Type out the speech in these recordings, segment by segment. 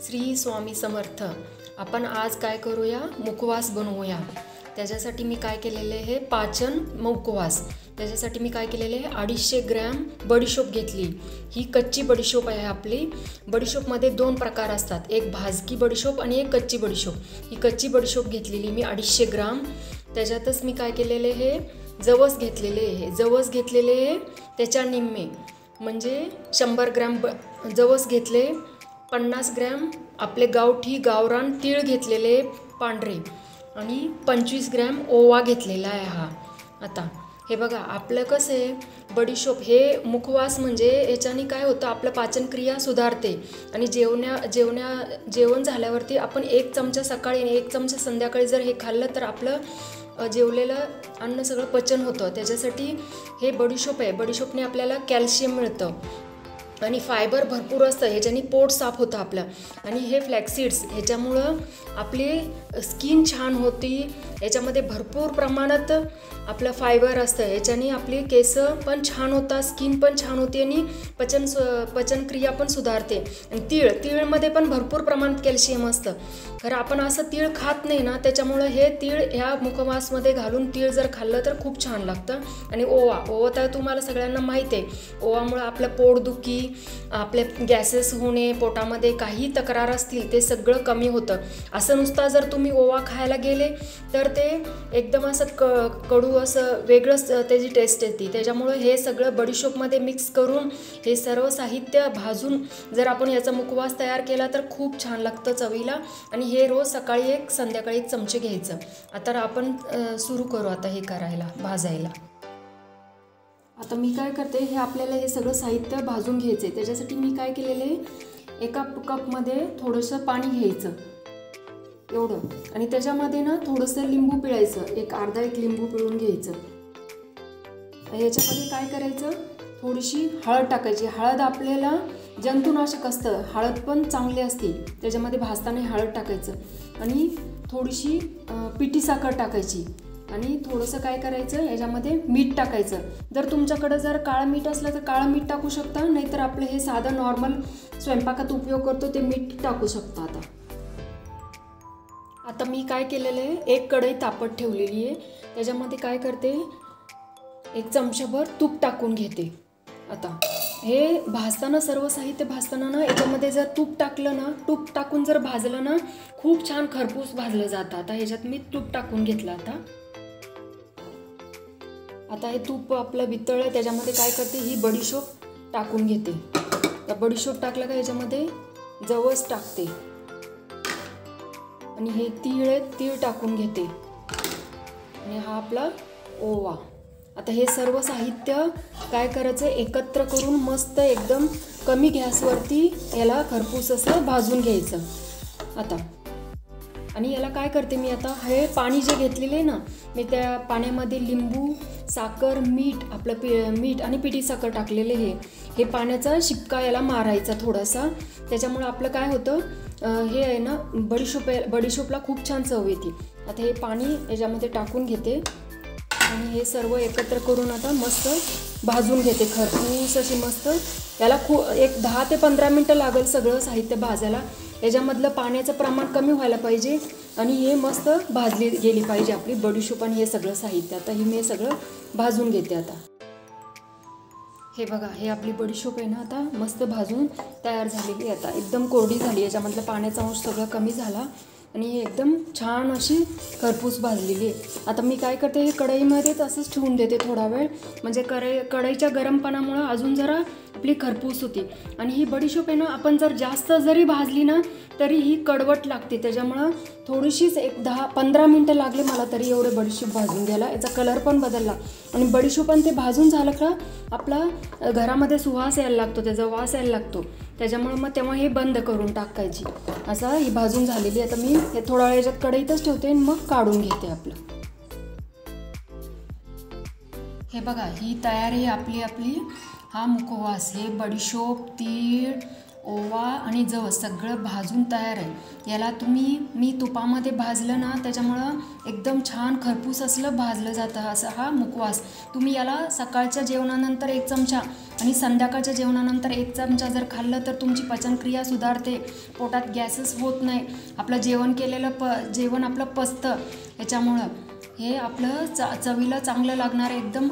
श्री स्वामी समर्थ। आपण आज काय करूया, मुखवास बनवूया। त्याच्यासाठी मी काय केलेले आहे, पाचन मुखवास। त्याच्यासाठी मी काय केलेले आहे, 250 ग्रॅम बडीशोप घेतली। ही कच्ची बडीशोप आहे आपली। बडीशोपमध्ये दोन प्रकार असतात, एक भाजकी बडीशोप आणि एक कच्ची बडीशोप। ही कच्ची बडीशोप घेतलेली मी 250 ग्राम। त्याच्यातच मी काय केलेले आहे, जवस घेतलेले आहे। जवस घेतलेले आहे त्याच्या निम्मे, म्हणजे 100 ग्रॅम जवस घेतले। 50 ग्रॅम आपले गावठी गावरान तीळ घेतलेले पांढरे, आणि 25 ग्रॅम ओवा घेतलेला आहे हा। आता हे बघा, आपलं कसं आहे, बडीशोप हे मुखवास म्हणजे याच्याने काय होतं, आपलं पाचनक्रिया सुधारते। आणि जेवण झाल्यावरती आपण 1 चमचा सकाळी आणि 1 चमचा संध्याकाळी जर हे खाल्लं तर आपलं जेवलेलं अन्न सगळं पचन होतं। त्याच्यासाठी हे बडीशोप आहे। बडीशोपने आपल्याला कॅल्शियम मिळतं आणि फायबर भरपूर असतं, ह्याच्याने पोट साफ होतं आपलं। आणि हे फ्लॅक्सीड्स, ह्याच्यामुळं आपली स्किन छान होती। याच्यामध्ये भरपूर प्रमाणात आपलं फायबर असतं, ह्याच्याने आपली केस पण छान होतात, स्किन पण छान होते आणि पचनक्रिया पण सुधारते। आणि तीळमध्ये पण भरपूर प्रमाणात कॅल्शियम असतं। खरं आपण असं तीळ खात नाही ना, त्याच्यामुळं हे तीळ ह्या मुखवासमध्ये घालून तीळ जर खाल्लं तर खूप छान लागतं। आणि ओवा तर तुम्हाला सगळ्यांना माहीत आहे, ओवामुळं आपलं पोटदुखी, आपले गॅसेस होणे, पोटामध्ये काही तक्रार असतील ते सगळं कमी होतं। असं नुसता जर तुम्ही ओवा खायला गेले तर ते एकदम असं कडू, असं वेगळंच त्याची टेस्ट येते। त्याच्यामुळं हे सगळं बडीशोपमध्ये मिक्स करून हे सर्व साहित्य भाजून जर आपण याचा मुखवास तयार केला तर खूप छान लागतं चवीला। आणि हे रोज सकाळी 1 संध्याकाळी 1 चमचे घ्यायचं। आता आपण सुरू करू आता हे करायला, भाजायला। आता मी काय करते, हे आपल्याला हे सगळं साहित्य भाजून घ्यायचं आहे। त्याच्यासाठी मी काय केलेलं आहे, एका कपमध्ये थोडंसं पाणी घ्यायचं एवढं, आणि त्याच्यामध्ये ना थोडंसं लिंबू पिळायचं, अर्धा लिंबू पिळून घ्यायचं। याच्यामध्ये काय करायचं, थोडीशी हळद टाकायची। हळद आपल्याला जंतुनाशक असतं, हळद पण चांगली असते, त्याच्यामध्ये भाजताना हळद टाकायचं। आणि थोडीशी पिठी साखर टाकायची, आणि थोडंसं काय करायचं, याच्यामध्ये मीठ टाकायचं। जर तुमच्याकडं जर काळं मीठ असलं तर काळं मीठ टाकू शकता, नाहीतर आपलं हे साधं नॉर्मल स्वयंपाकात उपयोग करतो ते मीठ टाकू शकता। आता मी काय केलेलं आहे, एक कढई तापत ठेवलेली आहे। त्याच्यामध्ये काय करते, 1 चमचाभर तूप टाकून घेते। आता हे भाजताना, सर्व साहित्य भाजताना ना, याच्यामध्ये जर तूप टाकलं ना, तूप टाकून जर भाजलं ना, खूप छान खरपूस भाजलं जातं। आता ह्याच्यात मी तूप टाकून घेतलं। आता हे तूप आपलं वितळलं, त्याच्यामध्ये काय करते, ही बडीशोप टाकून घेते। तर बडीशोप टाकलं का याच्यामध्ये जवस टाकते, आणि हे तीळ टाकून घेते, आणि हा आपला ओवा। आता हे सर्व साहित्य काय करायचं, एकत्र करून मस्त एकदम कमी गॅसवरती याला खरपूस असं भाजून घ्यायचं। आता आणि याला काय करते मी, आता हे पाणी जे घेतलेले ना, मी त्या पाण्यामध्ये लिंबू, साखर, मीठ आणि पिठी साखर टाकलेले हे पाण्याचा शिपका याला मारायचा थोडासा। त्याच्यामुळं आपलं काय होतं, हे आहे ना, बडीशोपला खूप छान चव येते। आता हे पाणी याच्यामध्ये टाकून घेते, आणि हे सर्व एकत्र करून आता मस्त भाजून घेते खरपूस अशी मस्त। याला एक 10 ते 15 मिनटं लागेल सगळं साहित्य भाजायला। याच्यामधलं पाण्याचं प्रमाण कमी व्हायला पाहिजे, आणि हे मस्त भाजली गेली पाहिजे आपली बडीशोप आणि हे सगळं साहित्य। आता हे मी सगळं भाजून घेते। आता हे बघा, हे आपली बडीशोप आहे ना, आता मस्त भाजून तयार झालेली आहे। आता एकदम कोरडी झाली, याच्यामधलं पाण्याचा अंश सगळं कमी झाला, आणि हे एकदम छान अशी खरपूस भाजलेली आहे। आता मी काय करते, हे कढईमध्ये तसंच ठेवून देते थोडा वेळ, म्हणजे कढईच्या गरमपणामुळं अजून जरा आपली खरपूस होती। आणि ही बडीशोप आहे ना, आपण जर जास्त जरी भाजली ना तरी ही कडवट लागते। त्याच्यामुळं थोडीशीच 10-15 मिनटं लागले मला तरी एवढे बडीशोप भाजून घ्यायला। याचा कलर पण बदलला, आणि बडीशोप आणि ते भाजून झालं का आपला घरामध्ये सुवास यायला लागतो, त्याचा वास यायला लागतो। त्याच्यामुळं मग तेव्हा हे बंद करून टाकायची। असं ही भाजून झालेली। आता मी हे थोडा वेळ याच्यात कढईतच ठेवते, आणि मग काढून घेते आपलं। हे बघा, ही तयारी आपली हा मुखवास, हे बडीशोप, तीळ ओवा आणि जवस सगळं भाजून तयार आहे. याला मी तुपामध्ये भाजलं ना, त्याच्यामुळं एकदम छान खरपूस असलं भाजलं जातं असा हा मुखवास. तुम्ही याला सकाळच्या जेवणानंतर 1 चमचा आणि संध्याकाळच्या जेवणानंतर 1 चमचा जर खाल्लं तर तुमची पचनक्रिया सुधारते, पोटात गॅसेस होत नाही, आपलं जेवण केलेलं जेवण आपलं पचतं. याच्यामुळं हे आपलं चवीला चांगलं लागणारं एकदम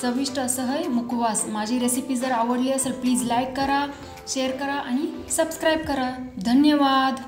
चविष्ट असं आहे मुखवास. माझी रेसिपी जर आवडली असेल प्लीज लाईक करा, शेअर करा आणि सबस्क्राईब करा. धन्यवाद.